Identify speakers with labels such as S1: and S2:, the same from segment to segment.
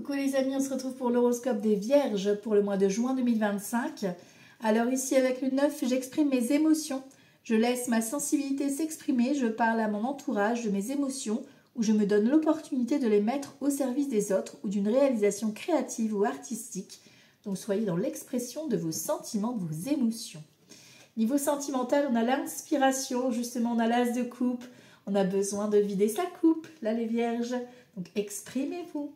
S1: Coucou les amis, on se retrouve pour l'horoscope des Vierges pour le mois de juin 2025. Alors ici avec le 9, j'exprime mes émotions. Je laisse ma sensibilité s'exprimer, je parle à mon entourage de mes émotions ou je me donne l'opportunité de les mettre au service des autres ou d'une réalisation créative ou artistique. Donc soyez dans l'expression de vos sentiments, de vos émotions. Niveau sentimental, on a l'inspiration, justement on a l'as de coupe. On a besoin de vider sa coupe, là les Vierges. Donc exprimez-vous.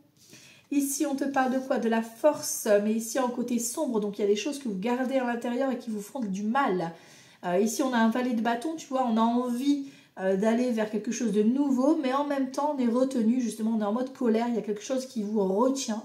S1: Ici, on te parle de quoi? De la force, mais ici en côté sombre, donc il y a des choses que vous gardez à l'intérieur et qui vous font du mal. Ici, on a un valet de bâton, tu vois, on a envie d'aller vers quelque chose de nouveau, mais en même temps, on est retenu, justement, on est en mode colère, il y a quelque chose qui vous retient.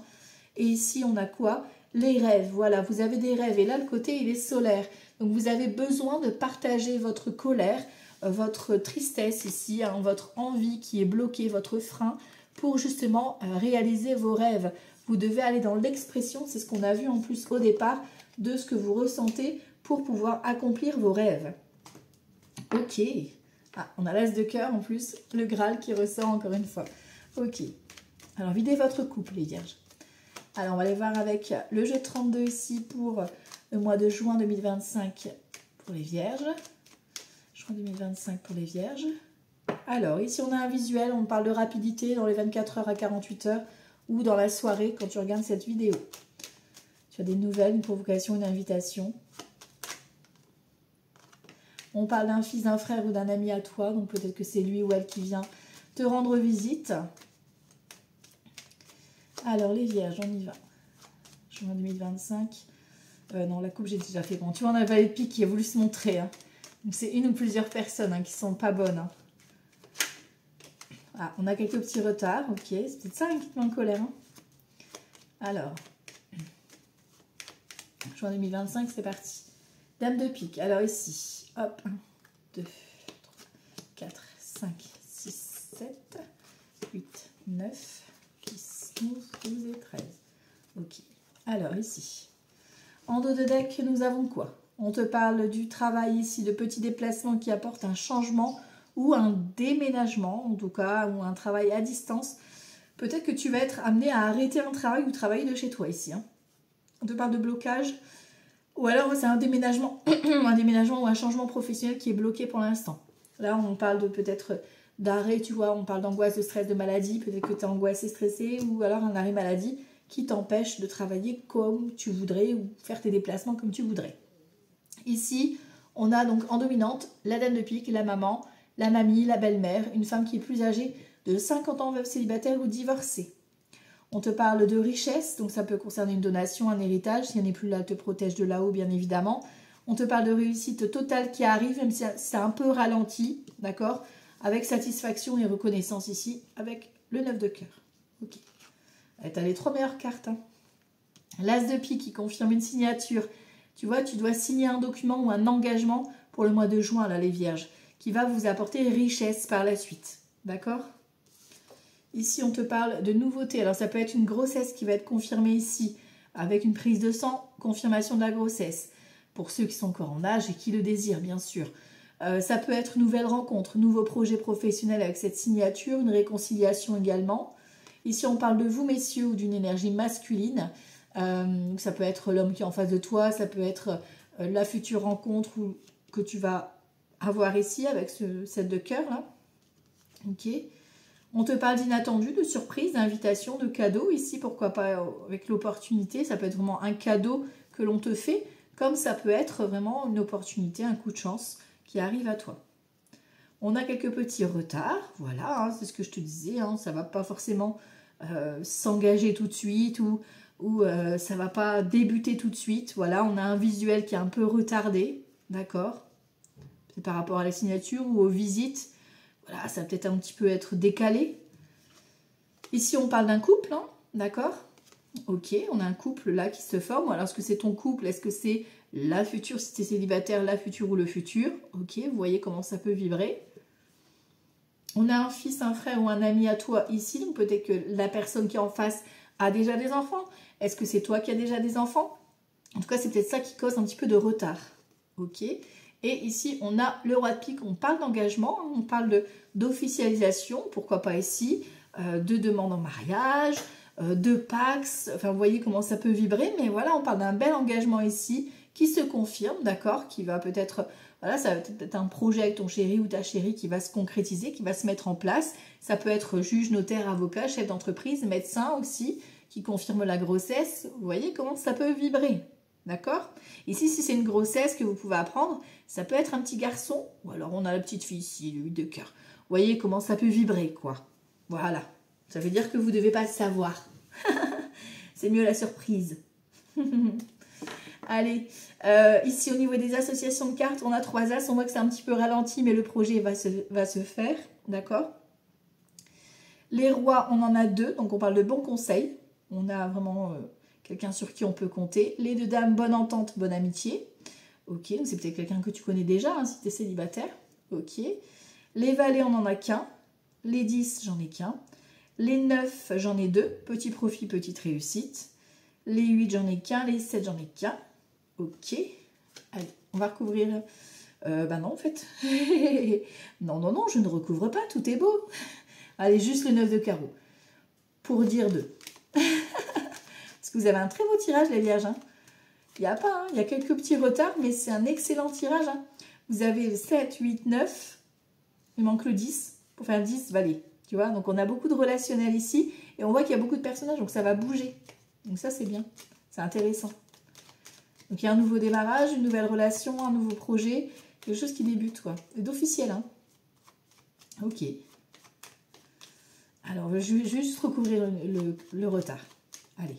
S1: Et ici, on a quoi? Les rêves, voilà, vous avez des rêves, et là, le côté, il est solaire. Donc, vous avez besoin de partager votre colère, votre tristesse ici, hein, votre envie qui est bloquée, votre frein, pour justement réaliser vos rêves. Vous devez aller dans l'expression, c'est ce qu'on a vu en plus au départ, de ce que vous ressentez pour pouvoir accomplir vos rêves. Ok. Ah, on a l'as de cœur en plus, le Graal qui ressort encore une fois. Ok. Alors, videz votre coupe, les Vierges. Alors, on va aller voir avec le jeu 32 ici pour le mois de juin 2025 pour les Vierges. Juin 2025 pour les Vierges. Alors, ici, on a un visuel, on parle de rapidité dans les 24 heures à 48 heures ou dans la soirée quand tu regardes cette vidéo. Tu as des nouvelles, une provocation, une invitation. On parle d'un fils, d'un frère ou d'un ami à toi, donc peut-être que c'est lui ou elle qui vient te rendre visite. Alors, les Vierges, on y va. Juin 2025. Non, la coupe, j'ai déjà fait. Bon, tu vois, on a valet de pique qui a voulu se montrer. Hein. Donc, c'est une ou plusieurs personnes qui sont pas bonnes. Hein. Ah, on a quelques petits retards, ok, c'est peut-être ça qui te met en colère. Hein. Alors, juin 2025, c'est parti. Dame de pique, alors ici, hop, 1, 2, 3, 4, 5, 6, 7, 8, 9, 10, 11, 12 et 13. Ok, alors ici, en dos de deck, nous avons quoi? On te parle du travail ici, de petits déplacements qui apportent un changement ou un déménagement, en tout cas, ou un travail à distance. Peut-être que tu vas être amené à arrêter un travail ou travailler de chez toi ici. Hein. On te parle de blocage, ou alors c'est un déménagement, un déménagement ou un changement professionnel qui est bloqué pour l'instant. Là, on parle de peut-être d'arrêt, tu vois, on parle d'angoisse, de stress, de maladie, peut-être que tu es angoissé, stressé, ou alors un arrêt maladie qui t'empêche de travailler comme tu voudrais ou faire tes déplacements comme tu voudrais. Ici, on a donc en dominante la dame de pique, la maman, la mamie, la belle-mère, une femme qui est plus âgée de 50 ans, veuve célibataire ou divorcée. On te parle de richesse, donc ça peut concerner une donation, un héritage, si elle n'est plus là, elle te protège de là-haut, bien évidemment. On te parle de réussite totale qui arrive, même si c'est un peu ralenti, d'accord, avec satisfaction et reconnaissance ici, avec le 9 de cœur. Ok. Tu as les 3 meilleures cartes. Hein. L'as de pique qui confirme une signature. Tu vois, tu dois signer un document ou un engagement pour le mois de juin, là, les Vierges, qui va vous apporter richesse par la suite. D'accord? Ici, on te parle de nouveautés. Alors, ça peut être une grossesse qui va être confirmée ici, avec une prise de sang, confirmation de la grossesse, pour ceux qui sont encore en âge et qui le désirent, bien sûr. Ça peut être une nouvelle rencontre, nouveau projet professionnel avec cette signature, une réconciliation également. Ici, on parle de vous, messieurs, ou d'une énergie masculine. Ça peut être l'homme qui est en face de toi, ça peut être la future rencontre que tu vas avoir ici avec ce set de cœur là. Ok. On te parle d'inattendu, de surprise, d'invitation, de cadeau ici, pourquoi pas avec l'opportunité. Ça peut être vraiment un cadeau que l'on te fait, comme ça peut être vraiment une opportunité, un coup de chance qui arrive à toi. On a quelques petits retards, voilà, hein, c'est ce que je te disais, hein, ça ne va pas forcément s'engager tout de suite ou ça ne va pas débuter tout de suite. Voilà, on a un visuel qui est un peu retardé, d'accord? C'est par rapport à la signature ou aux visites. Voilà, ça va peut-être un petit peu être décalé. Ici, on parle d'un couple, hein, d'accord? Ok, on a un couple là qui se forme. Alors, est-ce que c'est ton couple? Est-ce que c'est la future, si tu es célibataire, la future ou le futur? Ok, vous voyez comment ça peut vibrer. On a un fils, un frère ou un ami à toi ici. Donc, peut-être que la personne qui est en face a déjà des enfants. Est-ce que c'est toi qui as déjà des enfants? En tout cas, c'est peut-être ça qui cause un petit peu de retard. Ok. Et ici, on a le roi de pique. On parle d'engagement, on parle d'officialisation, pourquoi pas ici, de demande en mariage, de Pax. Enfin, vous voyez comment ça peut vibrer. Mais voilà, on parle d'un bel engagement ici qui se confirme, d'accord? Qui va peut-être... Voilà, ça va peut-être un projet avec ton chéri ou ta chérie qui va se concrétiser, qui va se mettre en place. Ça peut être juge, notaire, avocat, chef d'entreprise, médecin aussi, qui confirme la grossesse. Vous voyez comment ça peut vibrer, d'accord? Ici, si c'est une grossesse que vous pouvez apprendre, ça peut être un petit garçon, ou alors on a la petite fille ici, le 8 de cœur. Vous voyez comment ça peut vibrer, quoi. Voilà. Ça veut dire que vous ne devez pas le savoir. C'est mieux la surprise. Allez, ici au niveau des associations de cartes, on a 3 as. On voit que c'est un petit peu ralenti, mais le projet va se faire. D'accord? Les rois, on en a 2. Donc on parle de bons conseils. On a vraiment quelqu'un sur qui on peut compter. Les 2 dames, bonne entente, bonne amitié. Ok, donc c'est peut-être quelqu'un que tu connais déjà, hein, si tu es célibataire. Ok. Les valets, on n'en a qu'un. Les 10, j'en ai qu'un. Les 9, j'en ai 2. Petit profit, petite réussite. Les 8, j'en ai qu'un. Les 7, j'en ai qu'un. Ok. Allez, on va recouvrir... bah non, en fait. Non, non, non, je ne recouvre pas. Tout est beau. Allez, juste le 9 de carreau. Pour dire 2. Parce que vous avez un très beau tirage, les vierges. Hein. Il n'y a pas, hein. Il y a quelques petits retards, mais c'est un excellent tirage. Hein. Vous avez le 7, 8, 9. Il manque le 10. Pour faire 10, valet. Tu vois, donc on a beaucoup de relationnels ici. Et on voit qu'il y a beaucoup de personnages, donc ça va bouger. Donc ça, c'est bien. C'est intéressant. Donc il y a un nouveau démarrage, une nouvelle relation, un nouveau projet. Quelque chose qui débute, quoi. D'officiel, hein. Ok. Alors, je vais juste recouvrir le retard. Allez.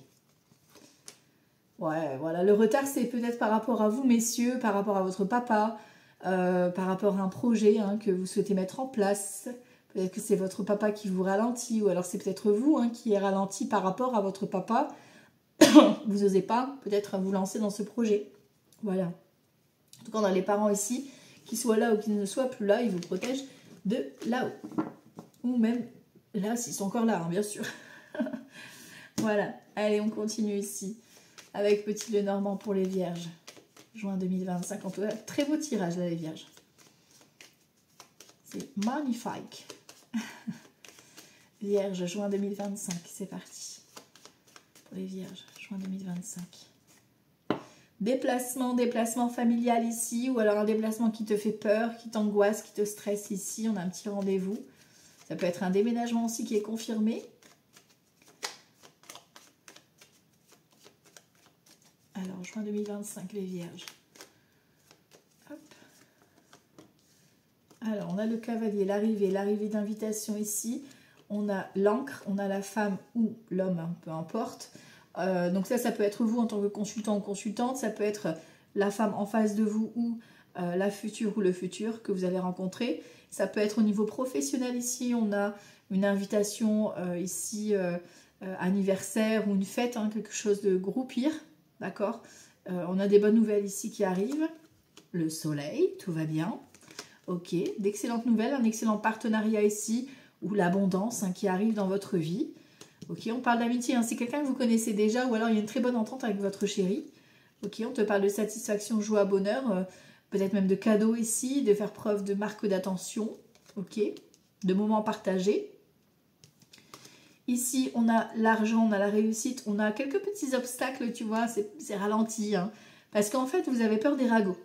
S1: Ouais, voilà. Le retard, c'est peut-être par rapport à vous, messieurs, par rapport à votre papa, par rapport à un projet hein, que vous souhaitez mettre en place. Peut-être que c'est votre papa qui vous ralentit, ou alors c'est peut-être vous hein, qui est ralenti par rapport à votre papa. Vous n'osez pas peut-être vous lancer dans ce projet. Voilà. En tout cas, on a les parents ici, qu'ils soient là ou qu'ils ne soient plus là, ils vous protègent de là-haut. Ou même là, s'ils sont encore là, hein, bien sûr. Voilà. Allez, on continue ici avec Petit Lenormand pour les vierges. Juin 2025. On peut... Très beau tirage, là, les vierges. C'est magnifique. Vierge, juin 2025. C'est parti. Pour les vierges, juin 2025. Déplacement familial ici, ou alors un déplacement qui te fait peur, qui t'angoisse, qui te stresse ici. On a un petit rendez-vous. Ça peut être un déménagement aussi qui est confirmé. Alors, juin 2025, les vierges. Hop. Alors, on a le cavalier, l'arrivée d'invitation ici. On a l'encre, on a la femme ou l'homme, hein, peu importe. Donc ça peut être vous en tant que consultant ou consultante. Ça peut être la femme en face de vous ou la future ou le futur que vous allez rencontrer. Ça peut être au niveau professionnel ici. On a une invitation ici, anniversaire ou une fête, hein, quelque chose de groupir. D'accord. On a des bonnes nouvelles ici qui arrivent. Le soleil, tout va bien. Ok, d'excellentes nouvelles, un excellent partenariat ici, ou l'abondance hein, qui arrive dans votre vie. Ok, on parle d'amitié, hein, c'est quelqu'un que vous connaissez déjà, ou alors il y a une très bonne entente avec votre chéri. Ok, on te parle de satisfaction, joie, bonheur, peut-être même de cadeaux ici, de faire preuve de marque d'attention. Ok, de moments partagés. Ici, on a l'argent, on a la réussite, on a quelques petits obstacles, tu vois, c'est ralenti. Hein, parce qu'en fait, vous avez peur des ragots.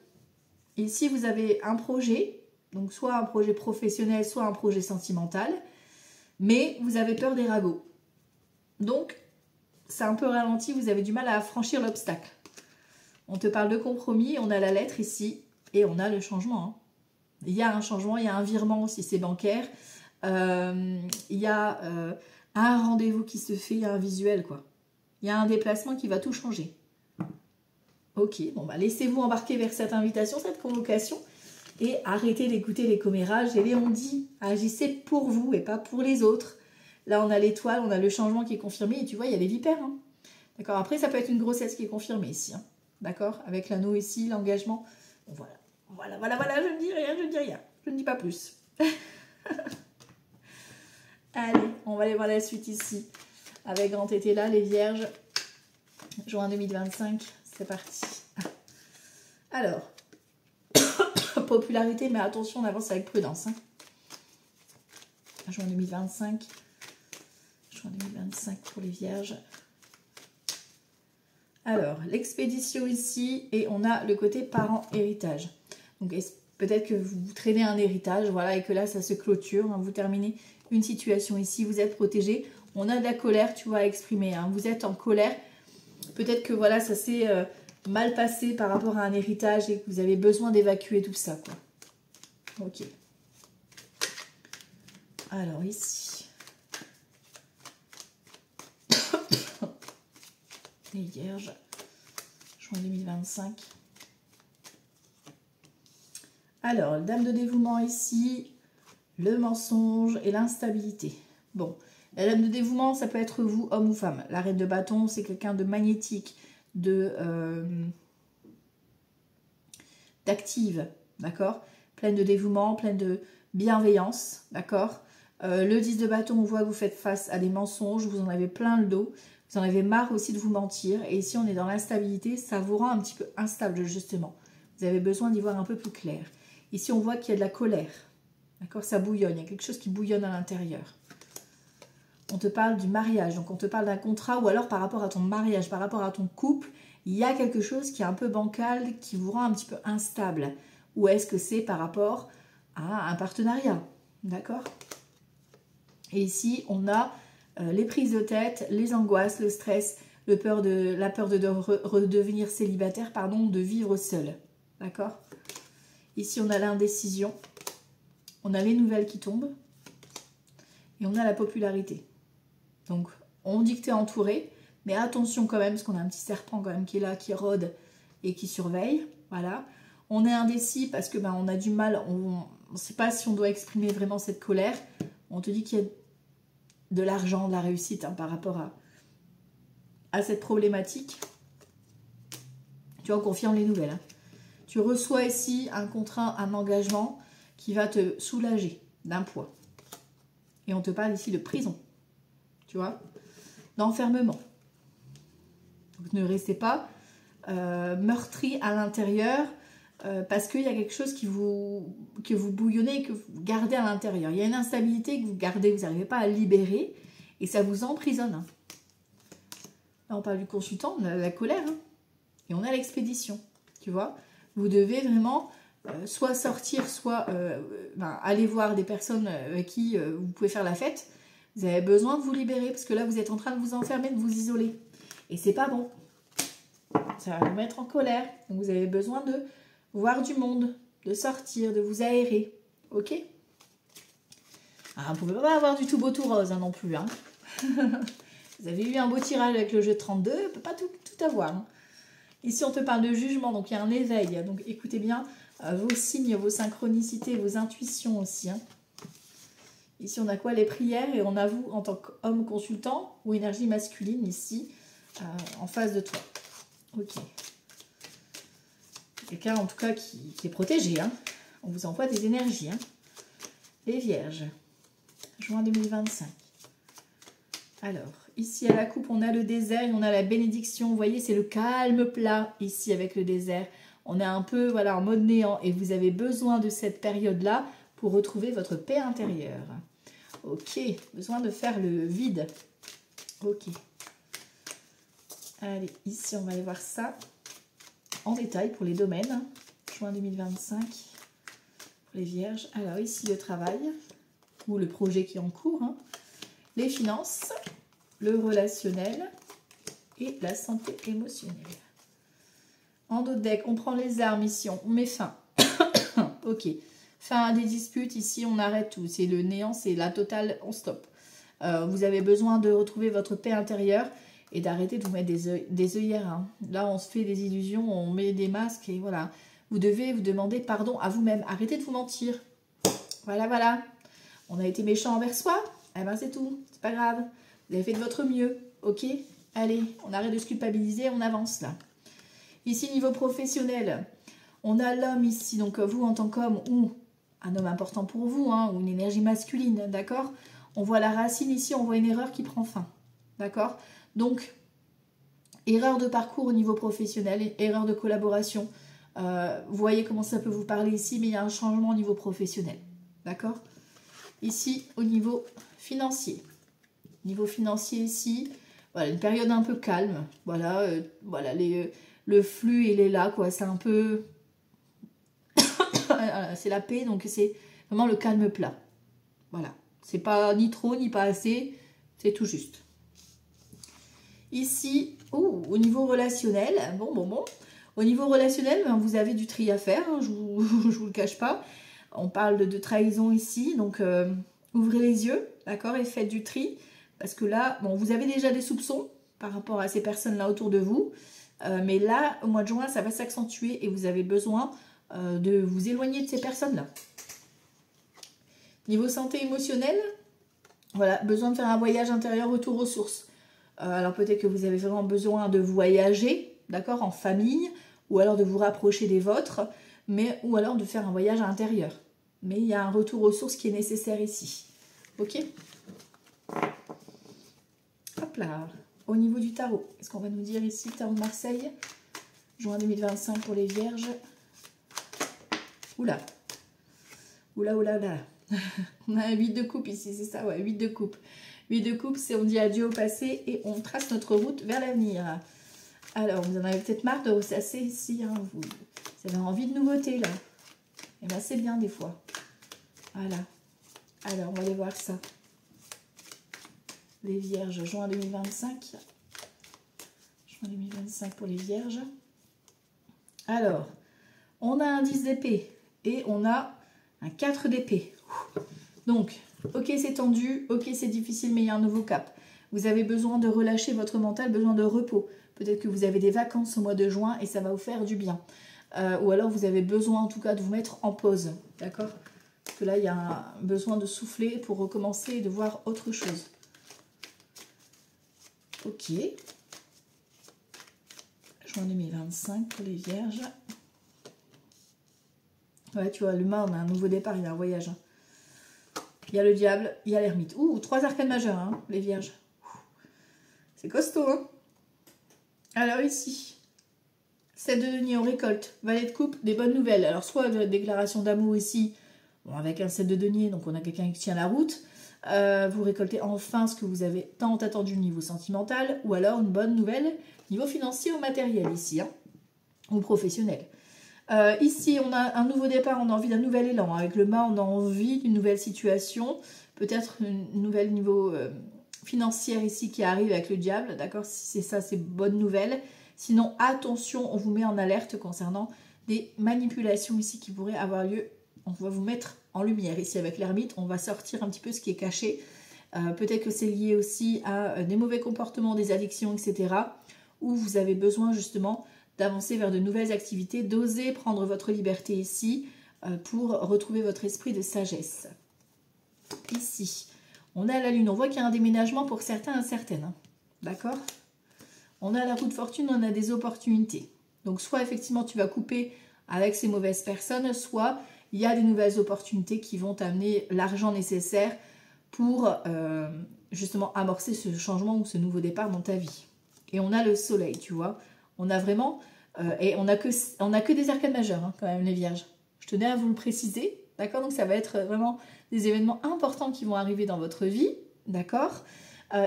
S1: Ici, vous avez un projet, donc soit un projet professionnel, soit un projet sentimental, mais vous avez peur des ragots. Donc, c'est un peu ralenti, vous avez du mal à franchir l'obstacle. On te parle de compromis, on a la lettre ici, et on a le changement. Hein. Il y a un changement, il y a un virement si c'est bancaire, il y a un rendez-vous qui se fait, il y a un visuel, quoi. Il y a un déplacement qui va tout changer. Ok, bon bah laissez-vous embarquer vers cette invitation, cette convocation, et arrêtez d'écouter les commérages et les on-dit. Agissez pour vous et pas pour les autres. Là, on a l'étoile, on a le changement qui est confirmé, et tu vois, il y a les vipères. Hein. D'accord, après, ça peut être une grossesse qui est confirmée ici. Hein. D'accord, avec l'anneau ici, l'engagement. Bon, voilà, je ne dis rien, je ne dis pas plus. Allez, on va aller voir la suite ici. Avec Grand Tété là, les vierges, juin 2025, c'est parti. Alors, popularité, mais attention, on avance avec prudence. Hein. Juin 2025. juin 2025 pour les vierges. Alors, l'expédition ici, et on a le côté parent-héritage. Donc, peut-être que vous traînez un héritage, voilà, et que là, ça se clôture. Hein, vous terminez une situation ici, vous êtes protégé. On a de la colère, tu vois, à exprimer. Hein, vous êtes en colère. Peut-être que, voilà, ça s'est mal passé par rapport à un héritage et que vous avez besoin d'évacuer tout ça, quoi. Ok. Alors, ici. Les vierges. Juin 2025. Alors, dame de dévouement ici, le mensonge et l'instabilité. Bon, la dame de dévouement, ça peut être vous, homme ou femme. La reine de bâton, c'est quelqu'un de magnétique, d'active, d'accord? Pleine de dévouement, pleine de bienveillance, d'accord? Le 10 de bâton, on voit que vous faites face à des mensonges, vous en avez plein le dos, vous en avez marre aussi de vous mentir. Et ici, on est dans l'instabilité, ça vous rend un petit peu instable, justement. Vous avez besoin d'y voir un peu plus clair. Ici, on voit qu'il y a de la colère. D'accord? Ça bouillonne. Il y a quelque chose qui bouillonne à l'intérieur. On te parle du mariage. Donc, on te parle d'un contrat ou alors par rapport à ton mariage, par rapport à ton couple, il y a quelque chose qui est un peu bancal, qui vous rend un petit peu instable. Ou est-ce que c'est par rapport à un partenariat? D'accord? Et ici, on a les prises de tête, les angoisses, le stress, la peur de redevenir célibataire, pardon, de vivre seul. D'accord? Ici, on a l'indécision, on a les nouvelles qui tombent et on a la popularité. Donc, on dit que tu es entouré, mais attention quand même, parce qu'on a un petit serpent quand même qui est là, qui rôde et qui surveille. Voilà. On est indécis parce que on a du mal, on ne sait pas si on doit exprimer vraiment cette colère. On te dit qu'il y a de l'argent, de la réussite hein, par rapport à cette problématique. Tu vois, on confirme les nouvelles. Hein. Tu reçois ici un contrat, un engagement qui va te soulager d'un poids. Et on te parle ici de prison, tu vois, d'enfermement. Donc ne restez pas meurtri à l'intérieur parce qu'il y a quelque chose que vous bouillonnez et que vous gardez à l'intérieur. Il y a une instabilité que vous gardez, vous n'arrivez pas à libérer et ça vous emprisonne. Hein. Là, on parle du consultant, on a la colère hein, et on a l'expédition, tu vois. Vous devez vraiment soit sortir, soit aller voir des personnes avec qui vous pouvez faire la fête. Vous avez besoin de vous libérer parce que là, vous êtes en train de vous enfermer, de vous isoler. Et c'est pas bon. Ça va vous mettre en colère. Donc, vous avez besoin de voir du monde, de sortir, de vous aérer. Ok? Vous ne pouvez pas avoir du tout beau tout rose hein, non plus. Hein. Vous avez eu un beau tirage avec le jeu de 32, on ne peut pas tout avoir. Hein. Ici, on te parle de jugement, donc il y a un éveil. Donc, écoutez bien vos signes, vos synchronicités, vos intuitions aussi. Hein. Ici, on a quoi? Les prières et on a vous en tant qu'homme consultant ou énergie masculine ici en face de toi. Ok. Quelqu'un en tout cas qui est protégé. Hein. On vous envoie des énergies. Hein. Les vierges. Juin 2025. Alors, ici à la coupe, on a le désert et on a la bénédiction. Vous voyez, c'est le calme plat ici avec le désert. On est un peu voilà, en mode néant et vous avez besoin de cette période-là pour retrouver votre paix intérieure. Ok, besoin de faire le vide. Ok. Allez, ici, on va aller voir ça en détail pour les domaines. Juin 2025 pour les vierges. Alors, ici, le travail ou le projet qui est en cours. Hein. Les finances, le relationnel et la santé émotionnelle. En dos de deck, on prend les armes ici, on met fin. Ok. Fin à des disputes, ici on arrête tout. C'est le néant, c'est la totale, on stoppe. Vous avez besoin de retrouver votre paix intérieure et d'arrêter de vous mettre des œillères. Hein. Là, on se fait des illusions, on met des masques et voilà. Vous devez vous demander pardon à vous-même. Arrêtez de vous mentir. Voilà, voilà. On a été méchant envers soi. Eh ben c'est tout. C'est pas grave. Vous avez fait de votre mieux. Ok? Allez, on arrête de se culpabiliser, on avance là. Ici, niveau professionnel, on a l'homme ici, donc vous en tant qu'homme ou un homme important pour vous, hein, ou une énergie masculine, d'accord? On voit la racine ici, on voit une erreur qui prend fin, d'accord? Donc, erreur de parcours au niveau professionnel, erreur de collaboration. Vous voyez comment ça peut vous parler ici, mais il y a un changement au niveau professionnel, d'accord? Ici, au niveau financier, Niveau financier ici, voilà, une période un peu calme. Voilà, voilà le flux, il est là, quoi. C'est un peu... c'est la paix, donc c'est vraiment le calme plat. Voilà. C'est pas ni trop, ni pas assez. C'est tout juste. Ici, au niveau relationnel, bon. Au niveau relationnel, ben, vous avez du tri à faire, hein, je vous le cache pas. On parle de trahison ici, donc ouvrez les yeux, d'accord, et faites du tri. Parce que là, bon, vous avez déjà des soupçons par rapport à ces personnes-là autour de vous. Mais là, au mois de juin, ça va s'accentuer et vous avez besoin de vous éloigner de ces personnes-là. Niveau santé émotionnelle, voilà, besoin de faire un voyage intérieur, retour aux sources. Alors peut-être que vous avez vraiment besoin de voyager, d'accord, en famille, ou alors de vous rapprocher des vôtres, ou alors de faire un voyage intérieur. Mais il y a un retour aux sources qui est nécessaire ici. Ok? Hop là. Au niveau du tarot, qu'est-ce qu'on va nous dire ici? Tarot de Marseille, juin 2025 pour les vierges. Oula. Oula. On a un 8 de coupe ici, c'est ça, ouais, 8 de coupe. 8 de coupe, c'est on dit adieu au passé et on trace notre route vers l'avenir. Alors, vous en avez peut-être marre de ressasser ici, hein, vous avez envie de nouveautés, là. Et bien, c'est bien des fois. Voilà. Alors, on va aller voir ça. Les vierges, juin 2025. Juin 2025 pour les vierges. Alors, on a un 10 d'épée et on a un 4 d'épée. Donc, ok, c'est tendu, ok, c'est difficile, mais il y a un nouveau cap. Vous avez besoin de relâcher votre mental, besoin de repos. Peut-être que vous avez des vacances au mois de juin et ça va vous faire du bien. Ou alors, vous avez besoin en tout cas de vous mettre en pause. D'accord? Parce que là, il y a un besoin de souffler pour recommencer et de voir autre chose. Ok. Juin 2025 pour les vierges. Ouais, tu vois, l'humain, on a un nouveau départ, il y a un voyage. Il y a le diable, il y a l'ermite. Ouh, 3 arcanes majeures, hein, les vierges. C'est costaud, hein. Alors ici, 7 de denier, on récolte. Valet de coupe, des bonnes nouvelles. Alors soit déclaration d'amour ici, bon, avec un 7 de denier, donc on a quelqu'un qui tient la route. Vous récoltez enfin ce que vous avez tant attendu au niveau sentimental, ou alors une bonne nouvelle niveau financier ou matériel ici, hein, ou professionnel. Ici, on a un nouveau départ, on a envie d'un nouvel élan. Avec le mât, on a envie d'une nouvelle situation, peut-être une nouvelle niveau financière ici qui arrive avec le diable, d'accord? Si c'est ça, c'est bonne nouvelle. Sinon, attention, on vous met en alerte concernant des manipulations ici qui pourraient avoir lieu. On va vous mettre en lumière ici avec l'ermite, on va sortir un petit peu ce qui est caché. Peut-être que c'est lié aussi à des mauvais comportements, des addictions, etc. Où vous avez besoin justement d'avancer vers de nouvelles activités, d'oser prendre votre liberté ici pour retrouver votre esprit de sagesse. Ici, on a la lune, on voit qu'il y a un déménagement pour certains et certaines, hein. D'accord? On a la roue de fortune, on a des opportunités. Donc soit effectivement tu vas couper avec ces mauvaises personnes, soit il y a des nouvelles opportunités qui vont t'amener l'argent nécessaire pour justement amorcer ce changement ou ce nouveau départ dans ta vie. Et on a le soleil, tu vois. On a vraiment... et on a que des arcanes majeures, hein, quand même, les vierges. Je tenais à vous le préciser, d'accord? Donc ça va être vraiment des événements importants qui vont arriver dans votre vie, d'accord?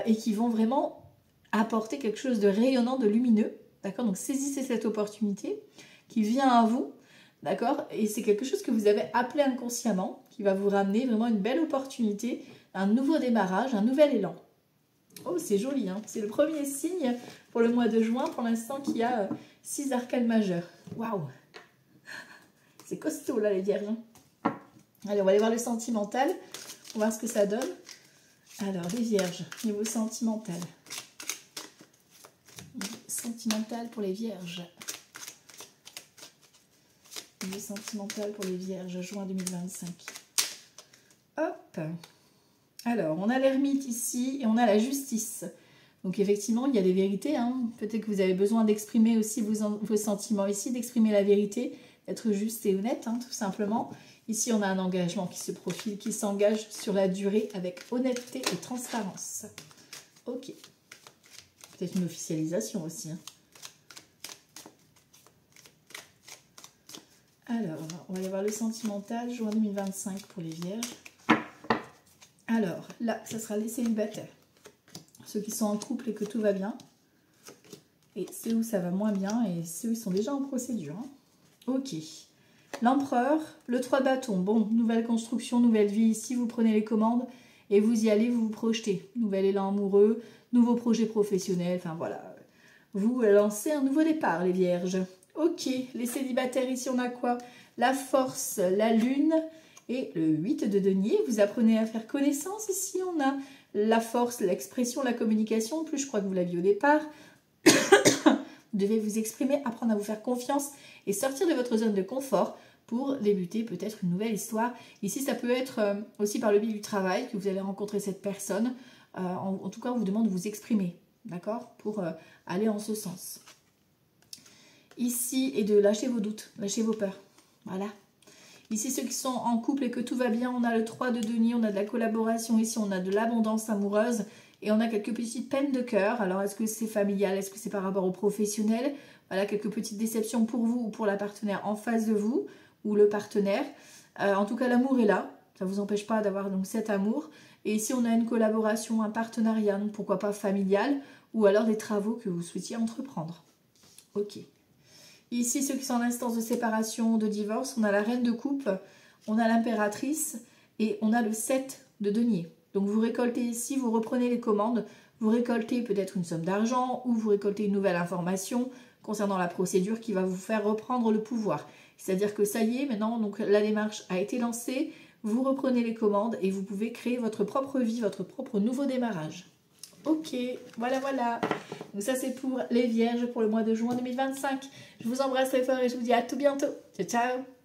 S1: Et qui vont vraiment apporter quelque chose de rayonnant, de lumineux, d'accord? Donc saisissez cette opportunité qui vient à vous, d'accord? Et c'est quelque chose que vous avez appelé inconsciemment, qui va vous ramener vraiment une belle opportunité, un nouveau démarrage, un nouvel élan. Oh, c'est joli, hein? C'est le premier signe pour le mois de juin, pour l'instant, qui a 6 arcanes majeures. Waouh! C'est costaud, là, les vierges. Allez, on va aller voir le sentimental. On va voir ce que ça donne. Alors, les vierges, niveau sentimental. Sentimental pour les vierges. Niveau sentimental pour les vierges, juin 2025. Hop! Alors, on a l'ermite ici et on a la justice. Donc, effectivement, il y a des vérités, hein. Peut-être que vous avez besoin d'exprimer aussi vos sentiments ici, d'exprimer la vérité, d'être juste et honnête, hein, tout simplement. Ici, on a un engagement qui se profile, qui s'engage sur la durée avec honnêteté et transparence. Ok. Peut-être une officialisation aussi, hein. Alors, on va aller voir le sentimental, juin 2025 pour les vierges. Alors, là, ça sera les célibataires. ceux qui sont en couple et que tout va bien. Et ceux où ça va moins bien et ceux qui sont déjà en procédure. Hein. Ok. L'empereur, le 3 de bâton. Bon, nouvelle construction, nouvelle vie. Ici, vous prenez les commandes et vous y allez, vous vous projetez. Nouvel élan amoureux, nouveau projet professionnel. Enfin voilà. Vous lancez un nouveau départ, les vierges. Ok. Les célibataires, ici, on a quoi? La force, la lune et le 8 de denier. Vous apprenez à faire connaissance. Ici, on a la force, l'expression, la communication. Plus, je crois que vous l'aviez au départ. Vous devez vous exprimer, apprendre à vous faire confiance et sortir de votre zone de confort pour débuter peut-être une nouvelle histoire. Ici, ça peut être aussi par le biais du travail que vous allez rencontrer cette personne. En tout cas, on vous demande de vous exprimer, d'accord, pour aller en ce sens. Ici, et de lâcher vos doutes, lâcher vos peurs. Voilà. Ici, ceux qui sont en couple et que tout va bien, on a le 3 de denier, on a de la collaboration. Ici, on a de l'abondance amoureuse. Et on a quelques petites peines de cœur. Alors, est-ce que c'est familial? Est-ce que c'est par rapport au professionnel? Voilà, quelques petites déceptions pour vous ou pour la partenaire en face de vous ou le partenaire. En tout cas, l'amour est là. Ça ne vous empêche pas d'avoir donc cet amour. Et ici, on a une collaboration, un partenariat, donc pourquoi pas familial ou alors des travaux que vous souhaitiez entreprendre. Ok. Ici, ceux qui sont en instance de séparation, de divorce, on a la reine de coupe, on a l'impératrice et on a le 7 de denier. Donc vous récoltez ici, vous reprenez les commandes, vous récoltez peut-être une somme d'argent ou vous récoltez une nouvelle information concernant la procédure qui va vous faire reprendre le pouvoir. C'est-à-dire que ça y est, maintenant donc la démarche a été lancée, vous reprenez les commandes et vous pouvez créer votre propre vie, votre propre nouveau démarrage. Ok, voilà. Donc ça c'est pour les vierges pour le mois de juin 2025. Je vous embrasse très fort et je vous dis à tout bientôt. Ciao, ciao.